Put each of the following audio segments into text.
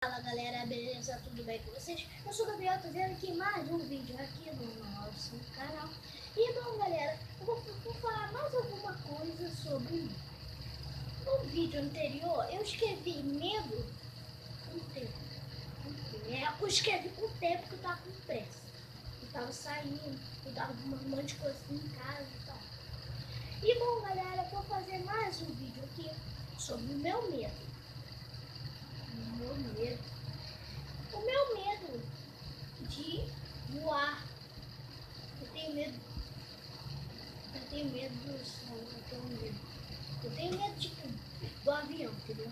Fala galera, beleza? Tudo bem com vocês? Eu sou o Gabriel, tô vendo aqui mais um vídeo aqui no nosso canal. E bom galera, eu vou falar mais alguma coisa sobre... No vídeo anterior eu escrevi medo com tempo. Eu escrevi com tempo que eu tava com pressa. Eu tava saindo, eu tava com um monte de coisa em casa e tal. E bom galera, eu vou fazer mais um vídeo aqui sobre o meu medo. O meu medo de voar. Eu tenho medo do som, eu tenho medo tipo, do avião, entendeu?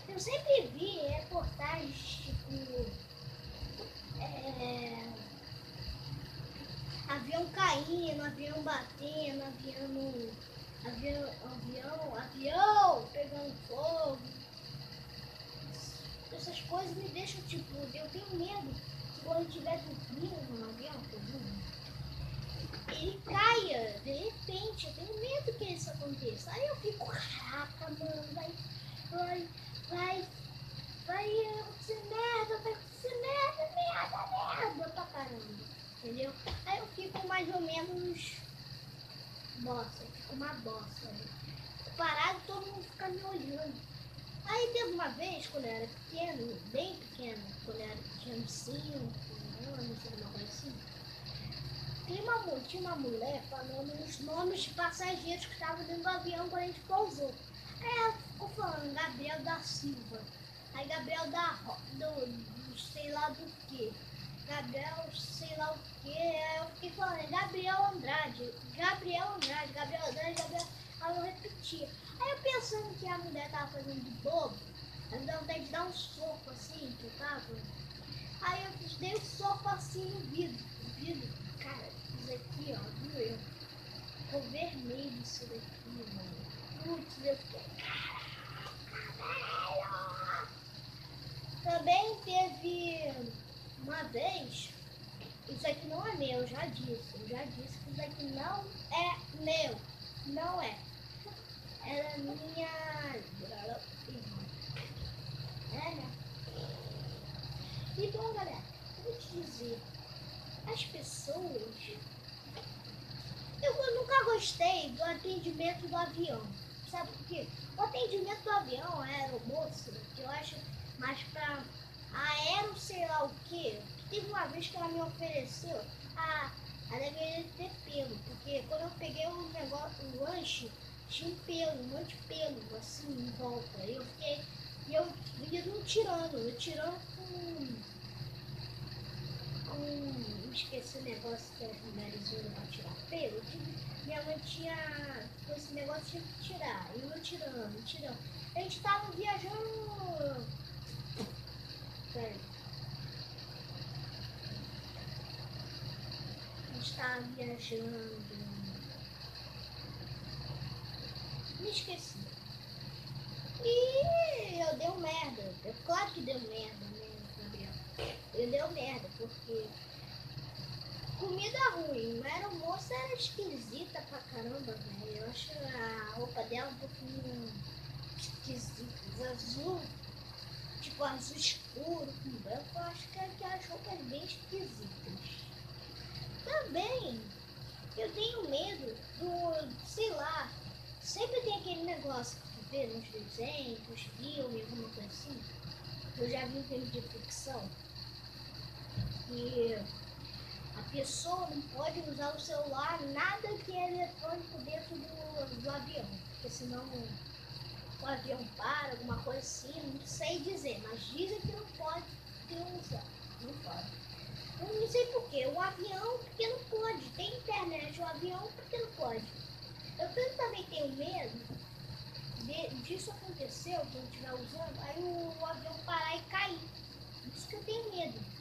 Eu sempre vi reportagens tipo avião caindo, avião batendo, avião pegando fogo. Essas coisas me deixam tipo, eu tenho medo que quando eu estiver dormindo no avião, ele caia de repente. Eu tenho medo que isso aconteça. Aí eu fico, caraca, mano, vai acontecer merda, merda pra caramba, entendeu? Aí eu fico mais ou menos bosta, fico uma bosta, né? Parado, todo mundo fica me olhando. Aí teve uma vez, quando eu era pequeno, bem pequeno, quando eu era pequeno, 5 anos, uma coisa assim, tinha uma mulher falando os nomes de passageiros que estavam dentro do avião quando a gente pousou. Aí ela ficou falando Gabriel da Silva, aí Gabriel do sei lá do que, Gabriel sei lá o que, aí eu fiquei falando Gabriel Andrade. Aí eu repetia. Aí eu pensando que a mulher tava fazendo de bobo, ela me deu vontade de dar um soco assim, que eu tava. Aí eu dei um soco assim no vidro. Cara, isso aqui, ó, doeu. Ficou vermelho isso daqui, mano. Putz, eu fiquei, caraca, velho! Também teve uma vez, isso aqui não é meu, eu já disse que isso aqui não é meu, não é. Era minha... né? E bom, galera, eu vou te dizer, as pessoas... Eu nunca gostei do atendimento do avião. Sabe por quê? O atendimento do avião, a aeromoça, que eu acho mais pra aero sei lá o quê. Teve uma vez que ela me ofereceu, ela deveria ter pelo, porque quando eu peguei o negócio, o lanche, tinha um pelo, um monte de pelo, assim, em volta. Eu fiquei, eu ia não tirando esqueci o negócio que as mulheres usam pra tirar pelo. Minha mãe tinha esse negócio, tinha que tirar. Eu não tirando. A gente tava viajando. Peraí. A gente tava viajando. Me esqueci. E eu dei merda. Claro que deu merda, né, Gabriel? Eu dei merda, porque comida ruim, mas a aeromoça era esquisita pra caramba, velho. Eu acho a roupa dela um pouquinho esquisita, azul, tipo azul escuro com branco. Eu acho que as roupas bem esquisitas. Também eu tenho medo do, sei lá, sempre tem aquele negócio que tu vê nos desenhos, nos filmes, alguma coisa assim. Eu já vi um filme de ficção que a pessoa não pode usar o celular, nada que é eletrônico dentro do avião, porque senão o avião para, alguma coisa assim, não sei dizer, mas dizem que não pode usar, não pode. Eu não sei porquê, o avião porque não pode, tem internet, o avião porque não pode. Eu também tenho medo disso acontecer, que eu estiver usando, aí o avião parar e cair, isso que eu tenho medo.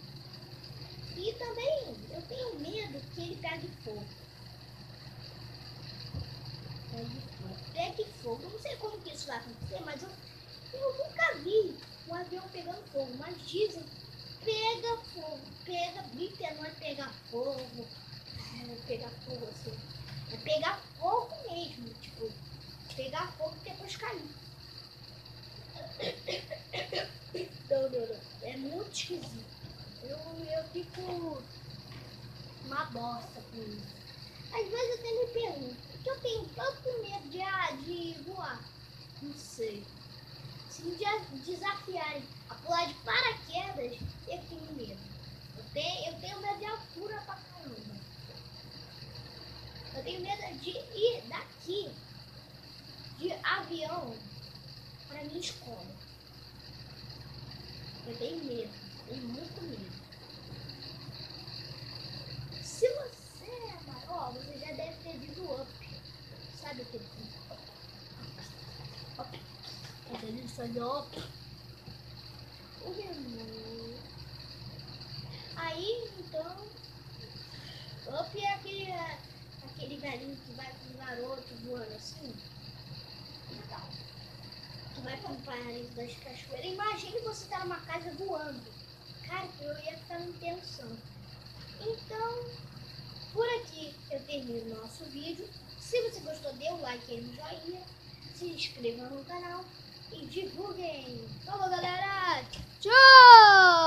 E também eu tenho medo que ele pegue fogo. Pegue fogo. Eu não sei como que isso vai acontecer, mas eu nunca vi um avião pegando fogo. Mas dizem, pega fogo. Bíblia não é pegar fogo. Pegar fogo assim. É pegar fogo mesmo. Tipo, pegar fogo e depois cair. Não. É muito esquisito. Eu fico uma bosta com isso. Às vezes eu até me pergunto, por que eu tenho tanto medo de voar? Não sei. Se me desafiarem a pular de paraquedas, eu tenho medo. Eu tenho medo de altura pra caramba. Eu tenho medo de ir daqui de avião pra minha escola. Eu tenho muito medo. Se você é maior, você já deve ter visto Up. Sabe o que é Up? Quando ele faz Up. O remoto. Aí, então, Up é aquele velhinho que vai com o garoto voando assim. Então, que vai para o paraíso das cachoeiras. Imagine você estar numa casa voando. Cara, eu ia ficar em tensão. Então, por aqui eu termino o nosso vídeo. Se você gostou, dê um like aí no joinha. Se inscreva no canal e divulguem. Falou, galera! Tchau!